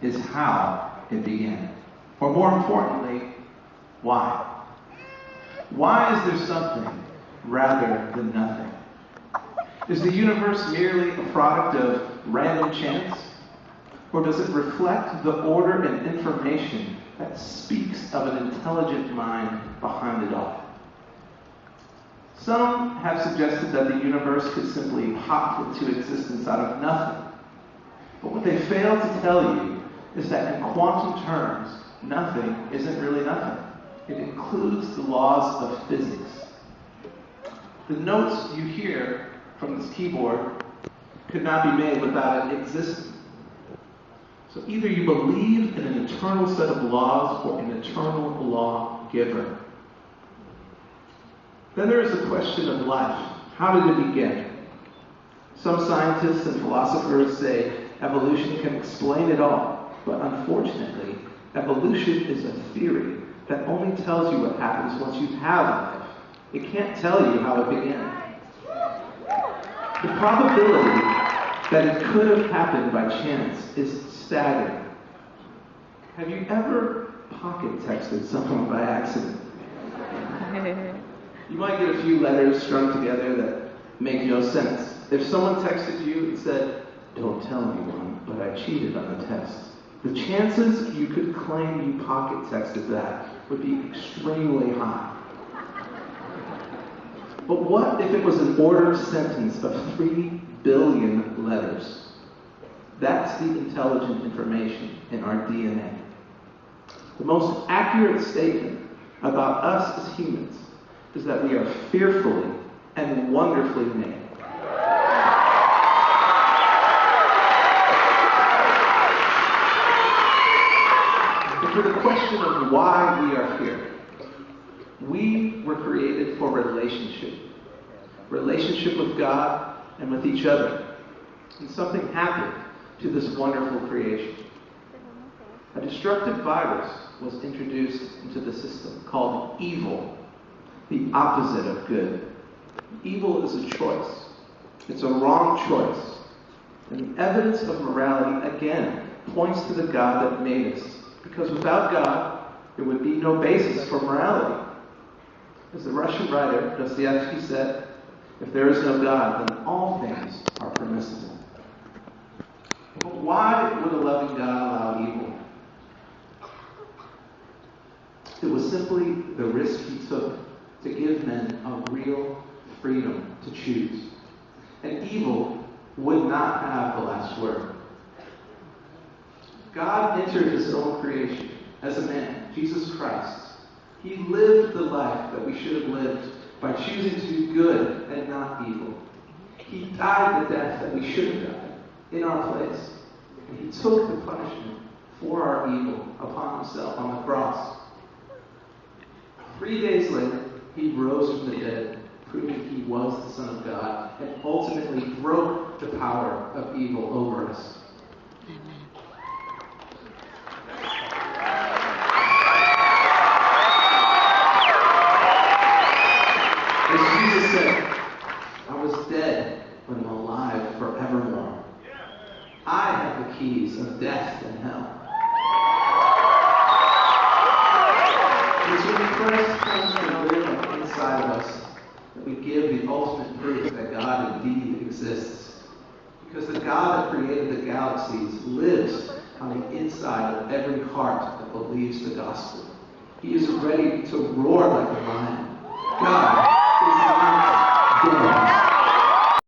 is how it began. Or more importantly, why? Why is there something rather than nothing? Is the universe merely a product of random chance? Or does it reflect the order and information that speaks of an intelligent mind behind it all? Some have suggested that the universe could simply pop into existence out of nothing. But what they fail to tell you is that in quantum terms, nothing isn't really nothing. It includes the laws of physics. The notes you hear from this keyboard could not be made without it existing. So either you believe in an eternal set of laws or an eternal law giver. Then there is the question of life. How did it begin? Some scientists and philosophers say evolution can explain it all, but unfortunately, evolution is a theory that only tells you what happens once you have life. It can't tell you how it began. The probability that it could have happened by chance is staggering. Have you ever pocket texted someone by accident? You might get a few letters strung together that make no sense. If someone texted you and said, "Don't tell anyone, but I cheated on the test," the chances you could claim you pocket texted that would be extremely high. But what if it was an ordered sentence of 3 billion letters? That's the intelligent information in our DNA. The most accurate statement about us as humans is that we are fearfully and wonderfully made. And for the question of why we are here, we were created for relationship. Relationship with God and with each other. And something happened to this wonderful creation. A destructive virus was introduced into the system called evil, the opposite of good. Evil is a choice. It's a wrong choice. And the evidence of morality, again, points to the God that made us. Because without God, there would be no basis for morality. As the Russian writer Dostoevsky said, if there is no God, then all things are permissible. But why would a loving God allow evil? It was simply the risk he took to give men a real freedom to choose. And evil would not have the last word. God entered his own creation as a man, Jesus Christ. He lived the life that we should have lived by choosing to do good and not evil. He died the death that we should have died in our place. And he took the punishment for our evil upon himself on the cross. 3 days later, he rose from the dead, proving he was the Son of God, and ultimately broke the power of evil over us. As Jesus said, I was dead, but I'm alive forevermore. I have the keys of death and hell. It's when Christ comes to live inside of us that we give the ultimate proof that God indeed exists. Because the God that created the galaxies lives on the inside of every heart that believes the gospel. He is ready to roar like a lion. God